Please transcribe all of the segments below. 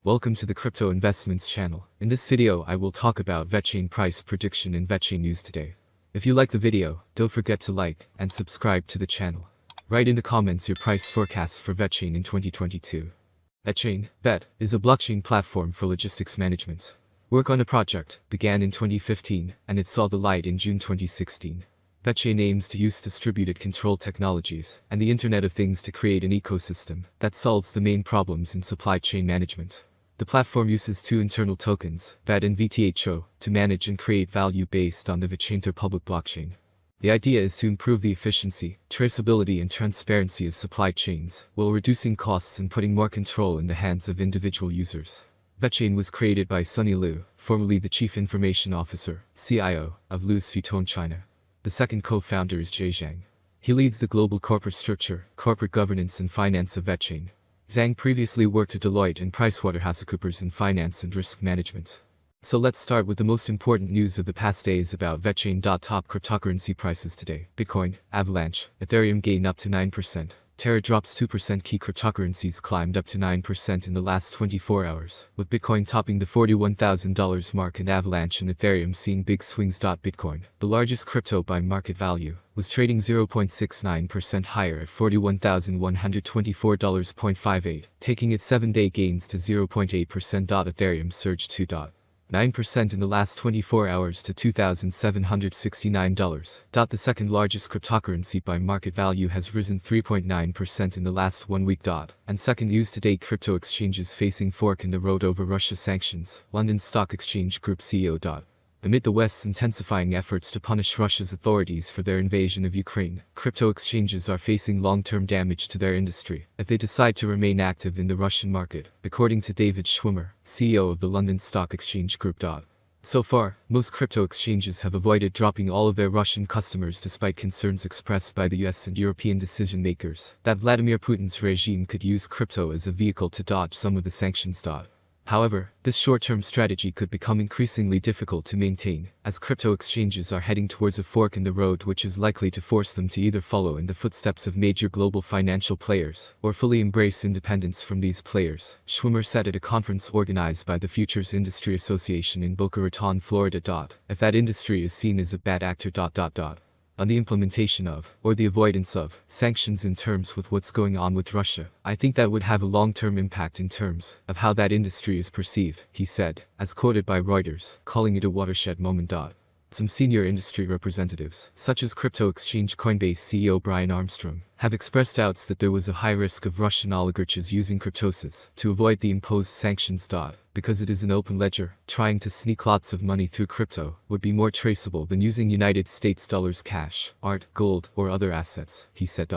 Welcome to the Crypto Investments channel. In this video I will talk about Vechain price prediction and Vechain news today. If you like the video, don't forget to like and subscribe to the channel. Write in the comments your price forecast for Vechain in 2022. Vechain Vet is a blockchain platform for logistics management. Work on a project began in 2015 and it saw the light in June 2016. Vechain aims to use distributed control technologies and the Internet of Things to create an ecosystem that solves the main problems in supply chain management. The platform uses two internal tokens, VET and VTHO, to manage and create value based on the Vechain public blockchain. The idea is to improve the efficiency, traceability and transparency of supply chains, while reducing costs and putting more control in the hands of individual users. Vechain was created by Sunny Liu, formerly the Chief Information Officer, CIO, of Louis Vuitton China. The second co-founder is Jay Zhang. He leads the global corporate structure, corporate governance and finance of Vechain. Zhang previously worked at Deloitte and PricewaterhouseCoopers in finance and risk management. So let's start with the most important news of the past days about Vechain. Top cryptocurrency prices today. Bitcoin, avalanche, Ethereum gain up to 9%. Terra drops 2%. Key cryptocurrencies climbed up to 9% in the last 24 hours, with Bitcoin topping the $41,000 mark and Avalanche and Ethereum seeing big swings. Bitcoin, the largest crypto by market value, was trading 0.69% higher at $41,124.58, taking its 7-day gains to 0.8%. Ethereum surged 2.9% in the last 24 hours to $2,769. The second largest cryptocurrency by market value has risen 3.9% in the last 1 week. And second news today, crypto exchanges facing fork in the road over Russia sanctions, London Stock Exchange Group CEO. Amid the West's intensifying efforts to punish Russia's authorities for their invasion of Ukraine, crypto exchanges are facing long-term damage to their industry if they decide to remain active in the Russian market, according to David Schwimmer, CEO of the London Stock Exchange Group. So far, most crypto exchanges have avoided dropping all of their Russian customers despite concerns expressed by the US and European decision-makers that Vladimir Putin's regime could use crypto as a vehicle to dodge some of the sanctions. However, this short-term strategy could become increasingly difficult to maintain, as crypto exchanges are heading towards a fork in the road which is likely to force them to either follow in the footsteps of major global financial players, or fully embrace independence from these players, Schwimmer said at a conference organized by the Futures Industry Association in Boca Raton, Florida. If that industry is seen as a bad actor. On the implementation of, or the avoidance of, sanctions in terms with what's going on with Russia, I think that would have a long-term impact in terms of how that industry is perceived, he said, as quoted by Reuters, calling it a watershed moment. Some senior industry representatives, such as crypto exchange Coinbase CEO Brian Armstrong, have expressed doubts that there was a high risk of Russian oligarchs using cryptocurrencies to avoid the imposed sanctions. Because it is an open ledger, trying to sneak lots of money through crypto would be more traceable than using United States dollars cash, art, gold, or other assets, he said.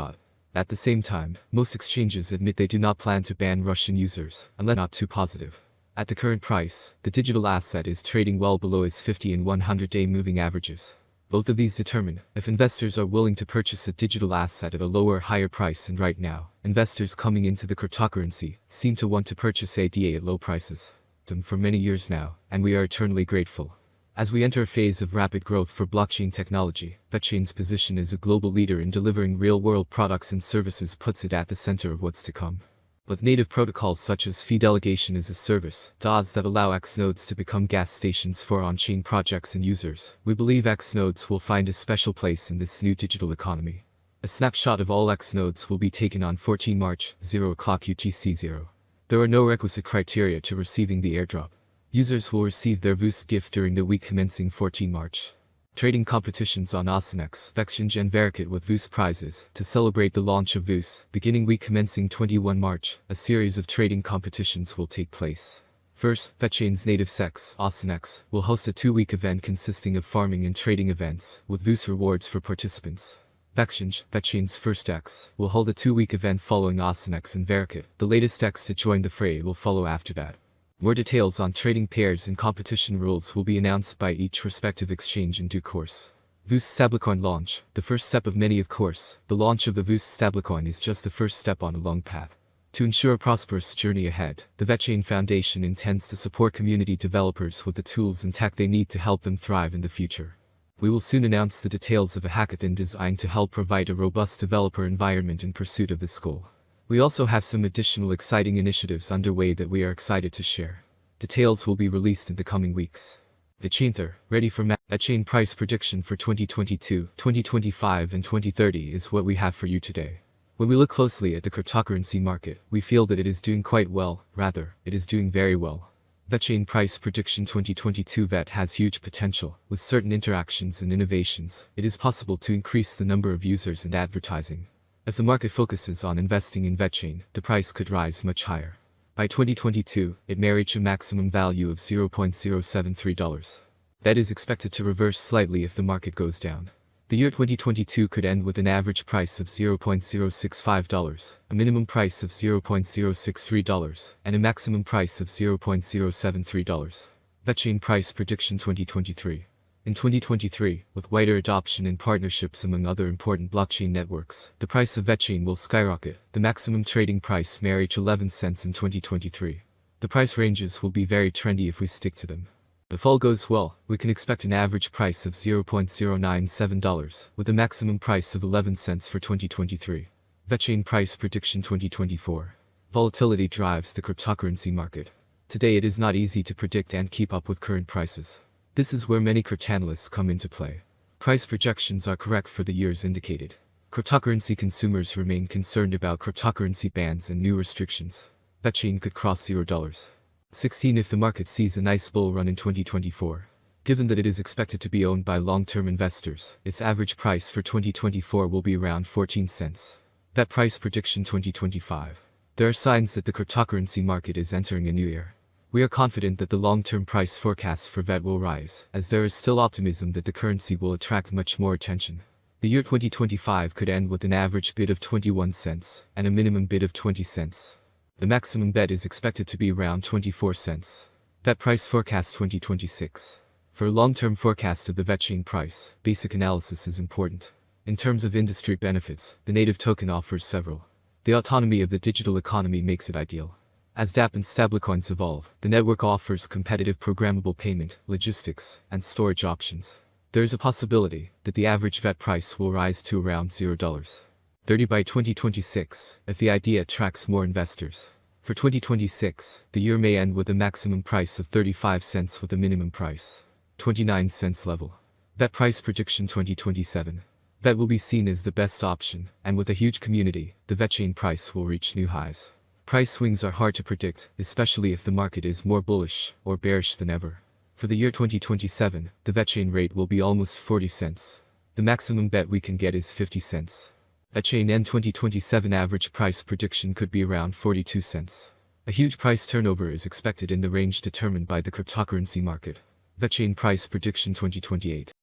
At the same time, most exchanges admit they do not plan to ban Russian users, unless not too positive. At the current price, the digital asset is trading well below its 50 and 100-day moving averages. Both of these determine if investors are willing to purchase a digital asset at a lower or higher price, and right now, investors coming into the cryptocurrency seem to want to purchase ADA at low prices. For many years now, and we are eternally grateful. As we enter a phase of rapid growth for blockchain technology, Vechain's position as a global leader in delivering real-world products and services puts it at the center of what's to come. With native protocols such as fee delegation as a service, DAOs that allow X nodes to become gas stations for on-chain projects and users, we believe X nodes will find a special place in this new digital economy. A snapshot of all X nodes will be taken on 14 March, 0 o'clock UTC-0. There are no requisite criteria to receiving the airdrop. Users will receive their VOOS gift during the week commencing 14 March. Trading competitions on Osinex, Vechain and Vechain with VOOS prizes. To celebrate the launch of VOOS, beginning week commencing 21 March, a series of trading competitions will take place. First, Vechain's native CEX, Osinex, will host a 2-week event consisting of farming and trading events, with VOOS rewards for participants. Vechain's first X, will hold a 2-week event following Osinex and Vechain. The latest X to join the fray will follow after that. More details on trading pairs and competition rules will be announced by each respective exchange in due course. VOOS stablecoin launch, the first step of many of course. The launch of the VOOS stablecoin is just the first step on a long path. To ensure a prosperous journey ahead, the Vechain Foundation intends to support community developers with the tools and tech they need to help them thrive in the future. We will soon announce the details of a hackathon designed to help provide a robust developer environment in pursuit of this goal. We also have some additional exciting initiatives underway that we are excited to share. Details will be released in the coming weeks. Vechain Vet, ready for Vechain price prediction for 2022, 2025 and 2030 is what we have for you today. When we look closely at the cryptocurrency market, we feel that it is doing quite well, rather, it is doing very well. Vechain price prediction 2022 Vet has huge potential. With certain interactions and innovations, it is possible to increase the number of users and advertising. If the market focuses on investing in Vechain, the price could rise much higher. By 2022, it may reach a maximum value of $0.073. That is expected to reverse slightly if the market goes down. The year 2022 could end with an average price of $0.065, a minimum price of $0.063, and a maximum price of $0.073. Vechain price prediction 2023. In 2023, with wider adoption and partnerships among other important blockchain networks, the price of Vechain will skyrocket. The maximum trading price may reach 11 cents in 2023. The price ranges will be very trendy if we stick to them. If all goes well, we can expect an average price of $0.097, with a maximum price of 11 cents for 2023. Vechain price prediction 2024. Volatility drives the cryptocurrency market. Today it is not easy to predict and keep up with current prices. This is where many cryptanalysts come into play. Price projections are correct for the years indicated. Cryptocurrency consumers remain concerned about cryptocurrency bans and new restrictions. Vechain could cross $0.16 if the market sees a nice bull run in 2024. Given that it is expected to be owned by long-term investors, its average price for 2024 will be around 14 cents. That price prediction 2025. There are signs that the cryptocurrency market is entering a new era. We are confident that the long-term price forecast for VET will rise, as there is still optimism that the currency will attract much more attention. The year 2025 could end with an average bid of 21 cents and a minimum bid of 20 cents. The maximum bet is expected to be around 24 cents. VET price forecast 2026. For a long-term forecast of the Vechain price, basic analysis is important. In terms of industry benefits, the native token offers several. The autonomy of the digital economy makes it ideal. As dApp and stablecoins evolve, the network offers competitive programmable payment, logistics, and storage options. There is a possibility that the average VET price will rise to around $0.30 by 2026, if the idea attracts more investors. For 2026, the year may end with a maximum price of 35 cents with a minimum price 29 cents level. VET price prediction 2027. VET will be seen as the best option, and with a huge community, the Vechain price will reach new highs. Price swings are hard to predict, especially if the market is more bullish or bearish than ever. For the year 2027, the Vechain rate will be almost 40 cents. The maximum bet we can get is 50 cents. Vechain N 2027 average price prediction could be around 42 cents. A huge price turnover is expected in the range determined by the cryptocurrency market. Vechain price prediction 2028.